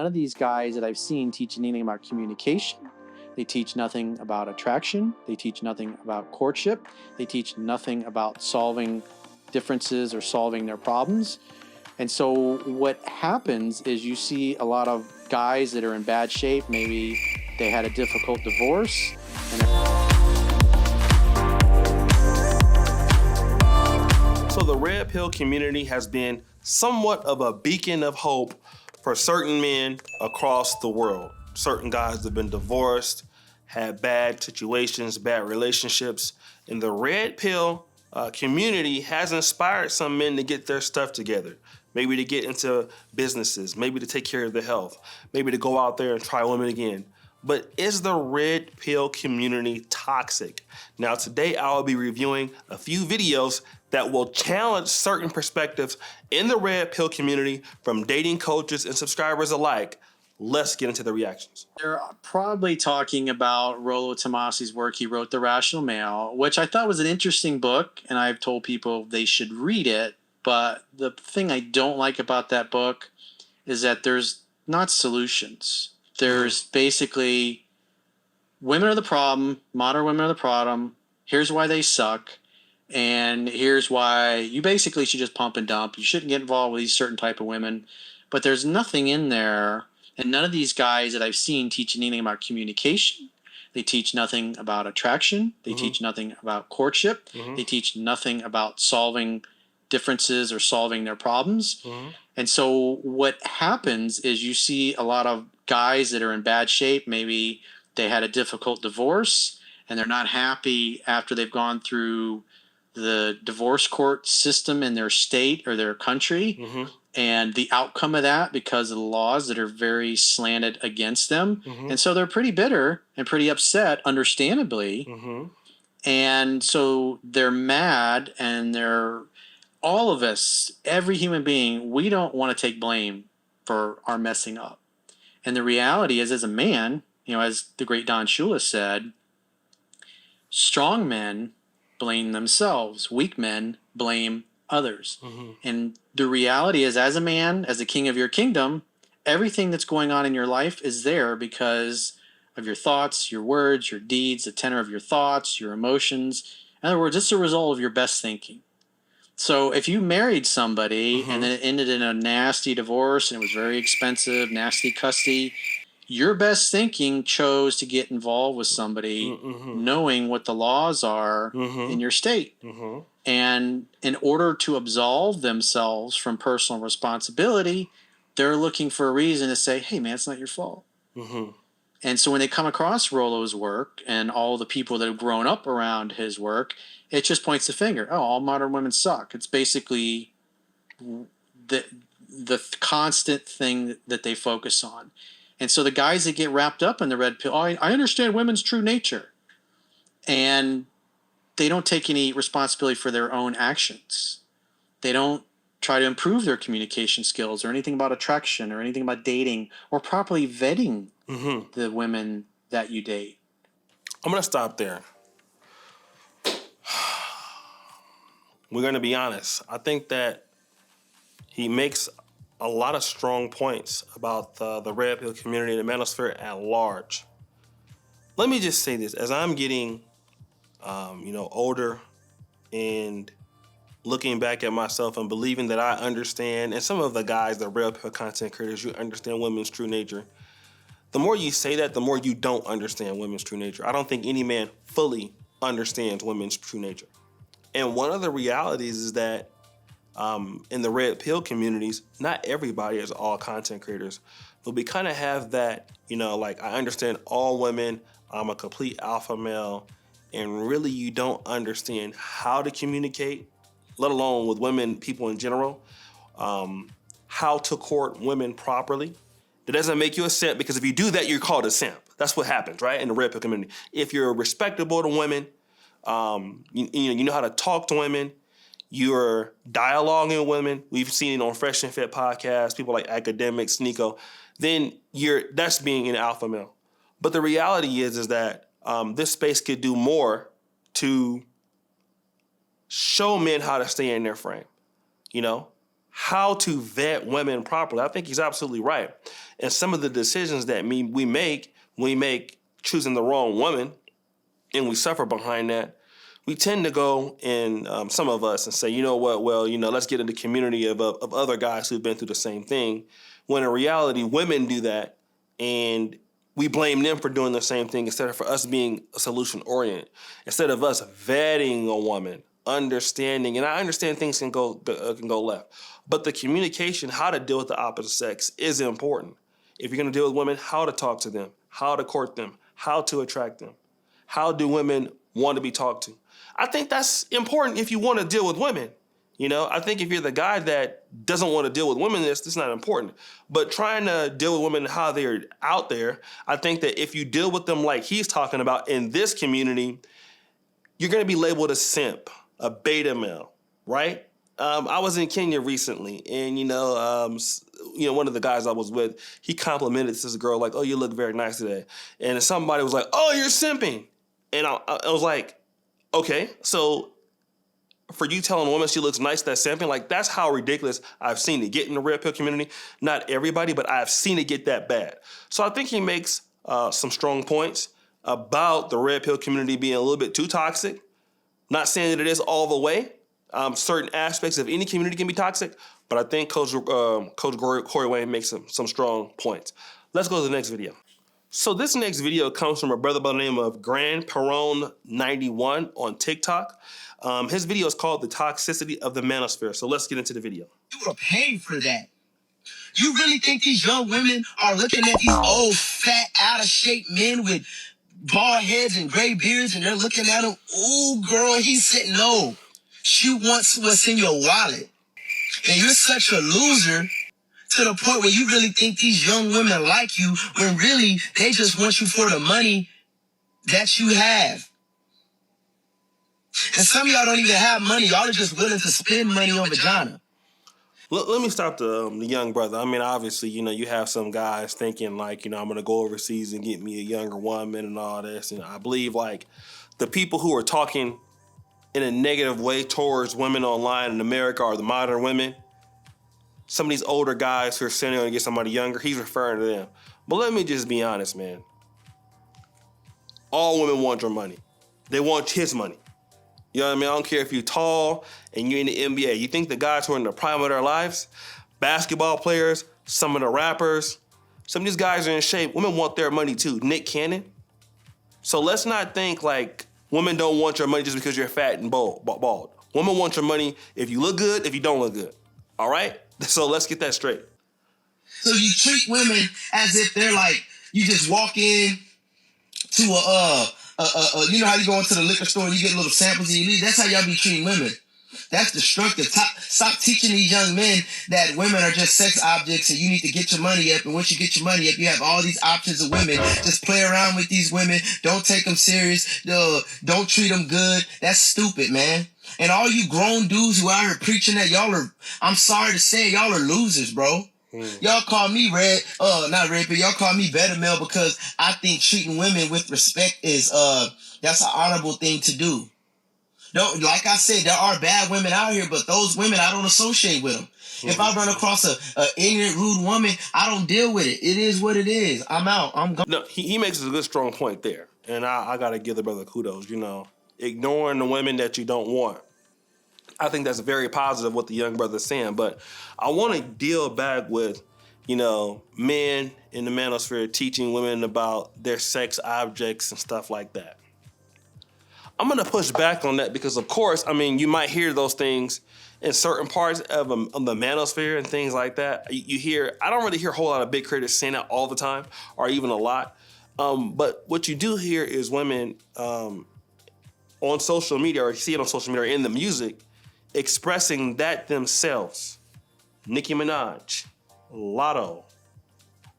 none of these guys that I've seen teach anything about communication. They teach nothing about attraction. They teach nothing about courtship. They teach nothing about solving differences or solving their problems. And so what happens is you see a lot of guys that are in bad shape. Maybe they had a difficult divorce. So the red pill community has been somewhat of a beacon of hope for certain men across the world. Certain guys that have been divorced, had bad situations, bad relationships. And the red pill community has inspired some men to get their stuff together. Maybe to get into businesses, maybe to take care of their health, maybe to go out there and try women again. But is the red pill community toxic? Now today I will be reviewing a few videos that will challenge certain perspectives in the red pill community from dating coaches and subscribers alike. Let's get into the reactions. They're probably talking about Rollo Tomasi's work. He wrote The Rational Male, which I thought was an interesting book, and I've told people they should read it. But the thing I don't like about that book is that there's not solutions. There's basically women are the problem, modern women are the problem, here's why they suck, and here's why you basically should just pump and dump. You shouldn't get involved with these certain type of women. But there's nothing in there, and none of these guys that I've seen teach anything about communication. They teach nothing about attraction. They teach nothing about courtship. They teach nothing about solving differences or solving their problems. And so what happens is you see a lot of guys that are in bad shape. Maybe they had a difficult divorce and they're not happy after they've gone through the divorce court system in their state or their country and the outcome of that because of the laws that are very slanted against them. And so they're pretty bitter and pretty upset, understandably. And so they're mad, and all of us, every human being, we don't want to take blame for our messing up. And the reality is, as a man, as the great Don Shula said, strong men blame themselves. Weak men blame others. And the reality is, as a man, as the king of your kingdom, everything that's going on in your life is there because of your thoughts, your words, your deeds, the tenor of your thoughts, your emotions. In other words, it's a result of your best thinking. So if you married somebody and then it ended in a nasty divorce and it was very expensive, nasty custody, your best thinking chose to get involved with somebody knowing what the laws are in your state. And in order to absolve themselves from personal responsibility, they're looking for a reason to say, hey, man, it's not your fault. And so when they come across Rollo's work and all the people that have grown up around his work, it just points the finger. Oh, all modern women suck. It's basically the constant thing that they focus on. And so the guys that get wrapped up in the red pill, I understand women's true nature. And they don't take any responsibility for their own actions. They don't try to improve their communication skills or anything about attraction or anything about dating or properly vetting the women that you date. I'm going to stop there. We're going to be honest. I think that he makes a lot of strong points about the red pill community and the manosphere at large. Let me just say this. As I'm getting, older and looking back at myself and believing that I understand, and some of the guys, the red pill content creators, you understand women's true nature. The more you say that, the more you don't understand women's true nature. I don't think any man fully understands women's true nature. And one of the realities is that in the red pill communities, not everybody is all content creators, but we kind of have that, I understand all women, I'm a complete alpha male, and really you don't understand how to communicate, let alone with women, people in general, how to court women properly. That doesn't make you a simp, because if you do that, you're called a simp. That's what happens, right, in the red pill community. If you're respectable to women, you know how to talk to women, you're dialoguing with women. We've seen it on Fresh and Fit podcast, people like Academics, Nico. Then that's being an alpha male. But the reality is that this space could do more to show men how to stay in their frame. how to vet women properly. I think he's absolutely right. And some of the decisions that we make when we make choosing the wrong woman, and we suffer behind that, we tend to go in, some of us, and say, you know what, well, let's get in the community of other guys who've been through the same thing. When in reality, women do that, and we blame them for doing the same thing instead of for us being solution oriented. Instead of us vetting a woman, understanding, and I understand things can go left, but the communication, how to deal with the opposite sex, is important. If you're going to deal with women, how to talk to them, how to court them, how to attract them, how do women want to be talked to. I think that's important if you want to deal with women. I think if you're the guy that doesn't want to deal with women, that's not important. But trying to deal with women how they're out there, I think that if you deal with them like he's talking about in this community, you're going to be labeled a simp, a beta male, right? I was in Kenya recently, and one of the guys I was with, he complimented this girl like, "Oh, you look very nice today," and somebody was like, "Oh, you're simping," and I was like, "Okay, so." For you telling a woman she looks nice, that's simping, like that's how ridiculous I've seen it get in the red pill community. Not everybody, but I've seen it get that bad. So I think he makes some strong points about the red pill community being a little bit too toxic. Not saying that it is all the way. Certain aspects of any community can be toxic, but I think Coach Corey Wayne makes some strong points. Let's go to the next video. So this next video comes from a brother by the name of Grand Perone 91 on TikTok. His video is called The Toxicity of the Manosphere. So let's get into the video. You would have paid for that. You really think these young women are looking at these old, fat, out-of-shape men with bald heads and gray beards, and they're looking at them, ooh, girl, he's sitting low. She wants what's in your wallet. And you're such a loser to the point where you really think these young women like you, when really they just want you for the money that you have. And some of y'all don't even have money. Y'all are just willing to spend money on vagina. Let me stop the young brother. I mean, obviously, you have some guys thinking like, I'm going to go overseas and get me a younger woman and all this. And I believe like the people who are talking in a negative way towards women online in America are the modern women. Some of these older guys who are saying they're going to get somebody younger, he's referring to them. But let me just be honest, man. All women want your money. They want his money. You know what I mean? I don't care if you're tall and you're in the NBA. You think the guys who are in the prime of their lives, basketball players, some of the rappers, some of these guys are in shape. Women want their money too. Nick Cannon. So let's not think like women don't want your money just because you're fat and bald. Women want your money if you look good, if you don't look good. All right? So let's get that straight. So you treat women as if they're like, you just walk in to you know how you go into the liquor store and you get little samples and you leave? That's how y'all be treating women. That's destructive. Stop teaching these young men that women are just sex objects and you need to get your money up. And once you get your money up, you have all these options of women. Just play around with these women. Don't take them serious. Don't treat them good. That's stupid, man. And all you grown dudes who out here preaching that, y'all are, I'm sorry to say, y'all are losers, bro. Y'all call me not red pill. Y'all call me beta male because I think treating women with respect is that's an honorable thing to do. Don't, like I said, there are bad women out here, but those women I don't associate with them. If I run across a ignorant, rude woman, I don't deal with it. It is what it is. I'm out. I'm gone. No, he makes a good, strong point there, and I gotta give the brother kudos. Ignoring the women that you don't want. I think that's very positive what the young brother's saying, but I want to deal back with, men in the manosphere teaching women about their sex objects and stuff like that. I'm going to push back on that because, of course, you might hear those things in certain parts of the manosphere and things like that. I don't really hear a whole lot of big creators saying that all the time or even a lot. But what you do hear is women on social media, or you see it on social media or in the music, expressing that themselves. Nicki Minaj, Lotto,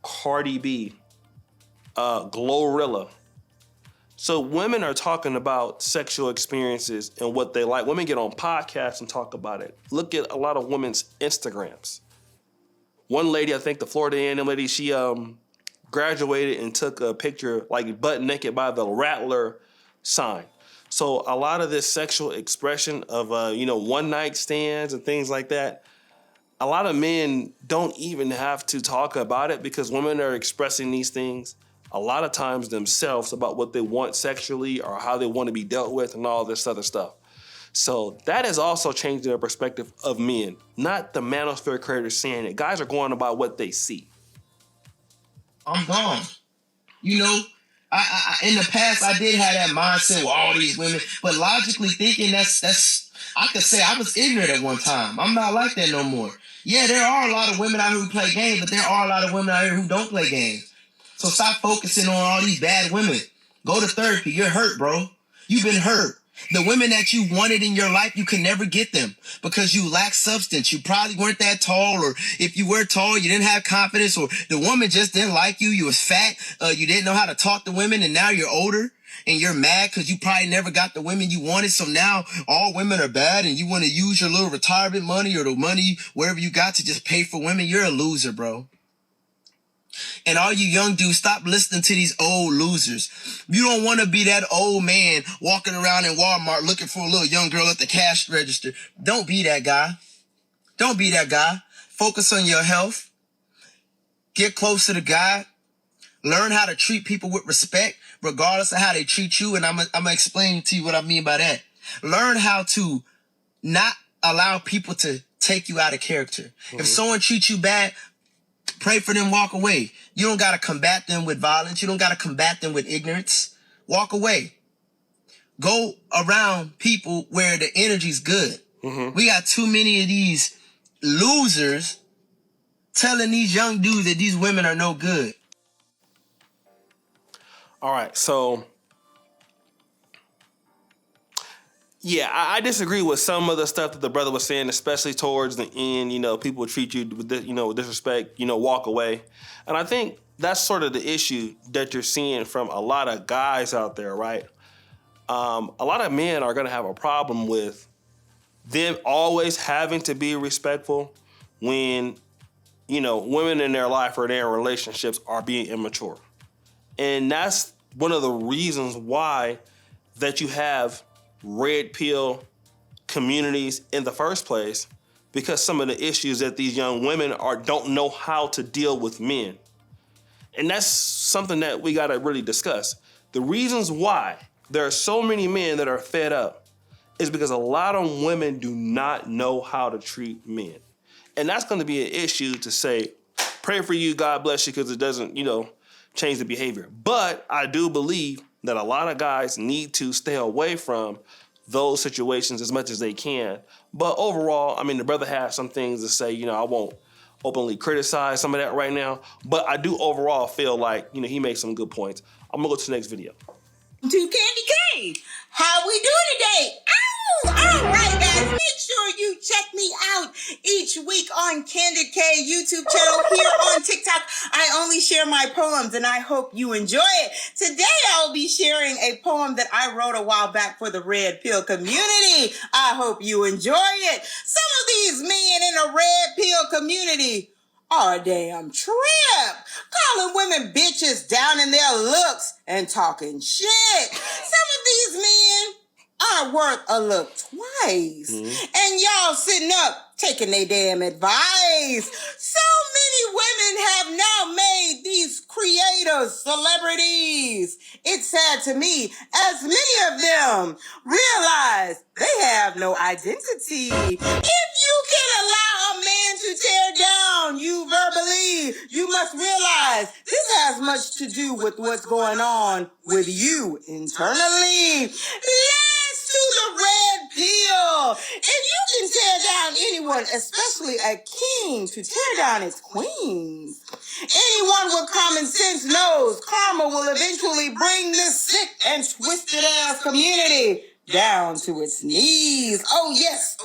Cardi B, Glorilla. So women are talking about sexual experiences and what they like. Women get on podcasts and talk about it. Look at a lot of women's Instagrams. One lady, I think the Florida A&M lady, she graduated and took a picture like butt naked by the Rattler sign. So a lot of this sexual expression of, one night stands and things like that, a lot of men don't even have to talk about it because women are expressing these things a lot of times themselves about what they want sexually or how they want to be dealt with and all this other stuff. So that is also changing the perspective of men, not the manosphere creators saying it. Guys are going about what they see. I'm gone. You know, I in the past I did have that mindset with all these women, but logically thinking that's I could say I was ignorant at one time. I'm not like that no more. Yeah, there are a lot of women out here who play games, but there are a lot of women out here who don't play games. So stop focusing on all these bad women. Go to therapy. You're hurt, bro. You've been hurt. The women that you wanted in your life, you can never get them because you lack substance. You probably weren't that tall, or if you were tall, you didn't have confidence, or the woman just didn't like you. You was fat. You didn't know how to talk to women, and now you're older and you're mad because you probably never got the women you wanted. So now all women are bad, and you want to use your little retirement money or the money, wherever you got, to just pay for women. You're a loser, bro. And all you young dudes, stop listening to these old losers. You don't want to be that old man walking around in Walmart looking for a little young girl at the cash register. Don't be that guy. Don't be that guy. Focus on your health. Get closer to God. Learn how to treat people with respect, regardless of how they treat you. And I'm going to explain to you what I mean by that. Learn how to not allow people to take you out of character. Mm-hmm. If someone treats you bad, pray for them, walk away. You don't got to combat them with violence. You don't got to combat them with ignorance. Walk away. Go around people where the energy's good. Mm-hmm. We got too many of these losers telling these young dudes that these women are no good. All right, so yeah, I disagree with some of the stuff that the brother was saying, especially towards the end. You know, people treat you with with disrespect. You know, walk away, and I think that's sort of the issue that you're seeing from a lot of guys out there, right? A lot of men are going to have a problem with them always having to be respectful when, you know, women in their life or their relationships are being immature. And that's one of the reasons why that you have red pill communities in the first place, because some of the issues that these young women don't know how to deal with men. And that's something that we got to really discuss. The reasons why there are so many men that are fed up is because a lot of women do not know how to treat men. And that's going to be an issue to say, pray for you, God bless you, because it doesn't, change the behavior. But I do believe that a lot of guys need to stay away from those situations as much as they can. But overall, I mean, the brother has some things to say. I won't openly criticize some of that right now. But I do overall feel like, he makes some good points. I'm going to go to the next video. To Candy K. How we doing today? Ow! All right, guys. Make sure you check me out each week on Candy K YouTube channel here on TikTok. I only share my poems, and I hope you enjoy it. Today, I'll be sharing a poem that I wrote a while back for the Red Pill community. I hope you enjoy it. Some of these men in the Red Pill community are a damn trip, calling women bitches down in their looks and talking shit. Some of these men are worth a look twice. And y'all sitting up taking their damn advice. So many women have now made these creators celebrities. It's sad to me, as many of them realize they have no identity. If you can allow a man to tear down you verbally, you must realize this has much to do with what's going on with you internally. Let's do the red pill. If you can tear down anyone, especially a king, to tear down its queens, anyone with common sense knows karma will eventually bring this sick and twisted ass community down to its knees. Oh yes,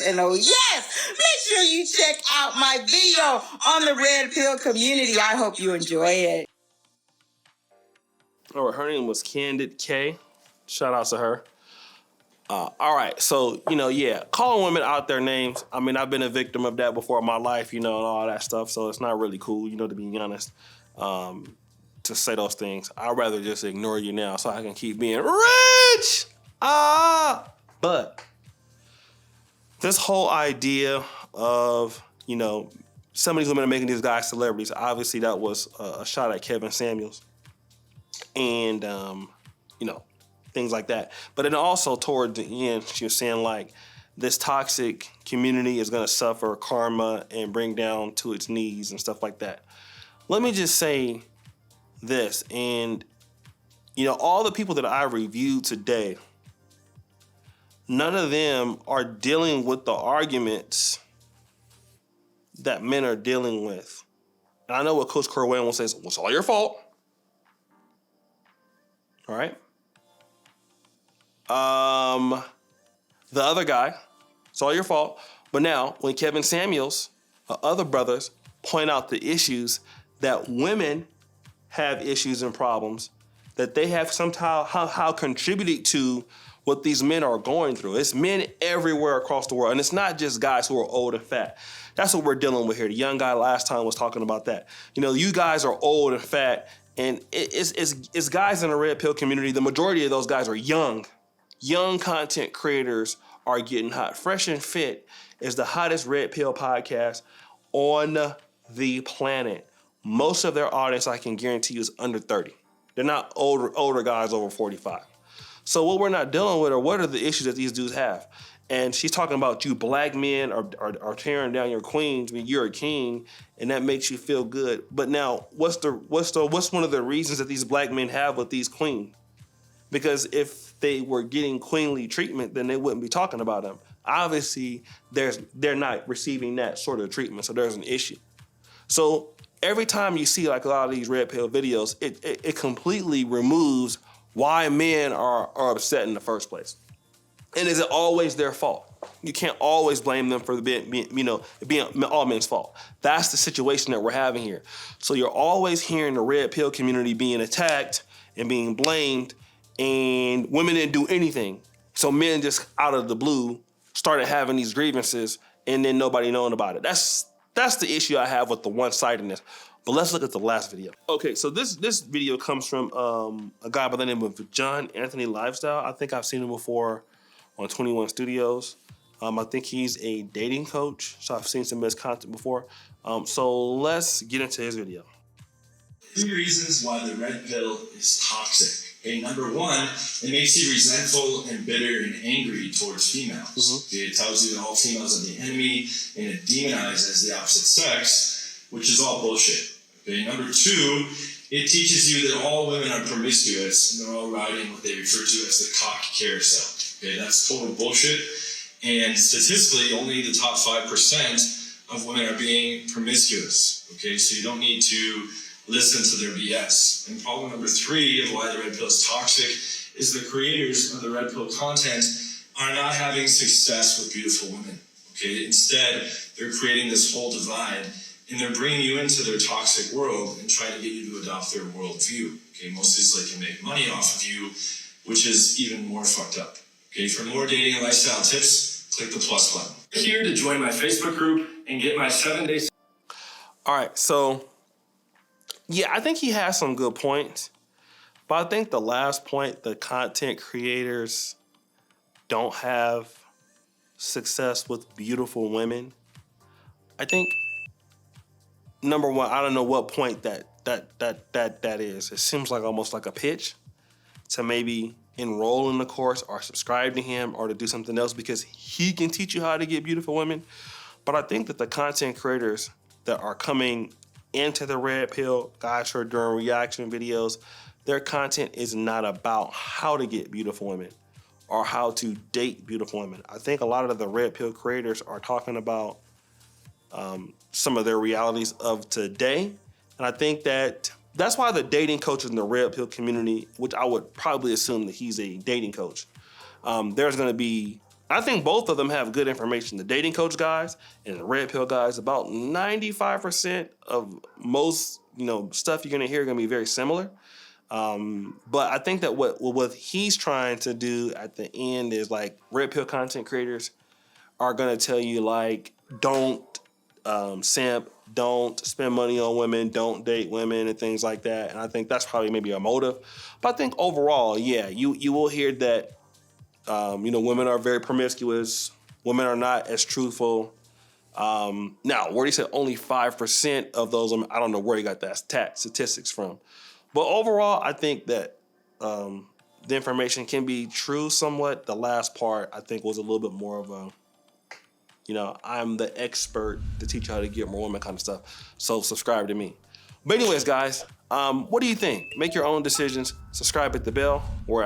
and oh yes. Make sure you check out my video on the Red Pill community. I hope you enjoy it. All right, her name was Candid K. Shout out to her. All right, so, calling women out their names. I mean, I've been a victim of that before in my life, and all that stuff, so it's not really cool, to be honest, to say those things. I'd rather just ignore you now so I can keep being rich. But this whole idea of you know, some of these women are making these guys celebrities. Obviously, that was a shot at Kevin Samuels, and you know, things like that. But then also toward the end, she was saying like this toxic community is going to suffer karma and bring down to its knees and stuff like that. Let me just say this, and you know, all the people that I reviewed today, none of them are dealing with the arguments that men are dealing with. And I know what Coach Corwin will say is, well, it's all your fault. All right. The other guy, it's all your fault. But now, when Kevin Samuels or other brothers point out the issues that women have issues and problems that they have somehow how contributed to what these men are going through. It's men everywhere across the world. And it's not just guys who are old and fat. That's what we're dealing with here. The young guy last time was talking about that. You know, you guys are old and fat, and it's guys in the red pill community. The majority of those guys are young. Young content creators are getting hot. Fresh and Fit is the hottest red pill podcast on the planet. Most of their audience, I can guarantee you, is under 30. They're not older guys over 45. So what we're not dealing with are what are the issues that these dudes have. And she's talking about you black men are tearing down your queens. I mean, you're a king, and that makes you feel good. But now, what's one of the reasons that these black men have with these queens? Because if they were getting queenly treatment, then they wouldn't be talking about them. Obviously, they're not receiving that sort of treatment, so there's an issue. So every time you see like a lot of these red pill videos, it completely removes why men are upset in the first place. And is it always their fault? You can't always blame them for being all men's fault. That's the situation that we're having here. So you're always hearing the red pill community being attacked and being blamed, and women didn't do anything. So men just out of the blue started having these grievances, and then nobody knowing about it. That's the issue I have with the one-sidedness. But let's look at the last video. Okay, so this video comes from a guy by the name of John Anthony Lifestyle. I think I've seen him before on 21 Studios. I think he's a dating coach, so I've seen some of his content before. So let's get into his video. 3 reasons why the red pill is toxic. Okay, number 1, it makes you resentful and bitter and angry towards females. Okay, it tells you that all females are the enemy, and it demonizes the opposite sex, which is all bullshit. Okay, number 2, it teaches you that all women are promiscuous and they're all riding what they refer to as the cock carousel. Okay, that's total bullshit. And statistically, only the top 5% of women are being promiscuous. Okay, so you don't need to listen to their BS. And problem number 3 of why the red pill is toxic is the creators of the red pill content are not having success with beautiful women. Okay, instead, they're creating this whole divide, and they're bringing you into their toxic world and trying to get you to adopt their worldview. Okay, mostly so they can make money off of you, which is even more fucked up. Okay, for more dating and lifestyle tips, click the plus button. Here to join my Facebook group and get my 7-day. All right, so yeah, I think he has some good points, but I think the last point, the content creators don't have success with beautiful women. I think number 1, I don't know what point that is. It seems like almost like a pitch to maybe enroll in the course or subscribe to him or to do something else because he can teach you how to get beautiful women. But I think that the content creators that are coming into the red pill, guys who are doing reaction videos, their content is not about how to get beautiful women or how to date beautiful women. I think a lot of the red pill creators are talking about some of their realities of today. And I think that's why the dating coaches in the red pill community, which I would probably assume that he's a dating coach, there's going to be, I think both of them have good information. The dating coach guys and the red pill guys, about 95% of most stuff you're going to hear are going to be very similar. But I think that what he's trying to do at the end is like red pill content creators are going to tell you like, don't simp, don't spend money on women, don't date women and things like that. And I think that's probably maybe a motive. But I think overall, yeah, you will hear that, women are very promiscuous. Women are not as truthful. Now, where he said only 5% of those women, I don't know where he got that statistics from. But overall, I think that the information can be true somewhat. The last part, I think, was a little bit more of a, I'm the expert to teach you how to get more women kind of stuff. So subscribe to me. But anyways, guys, what do you think? Make your own decisions. Subscribe, hit the bell. We're out.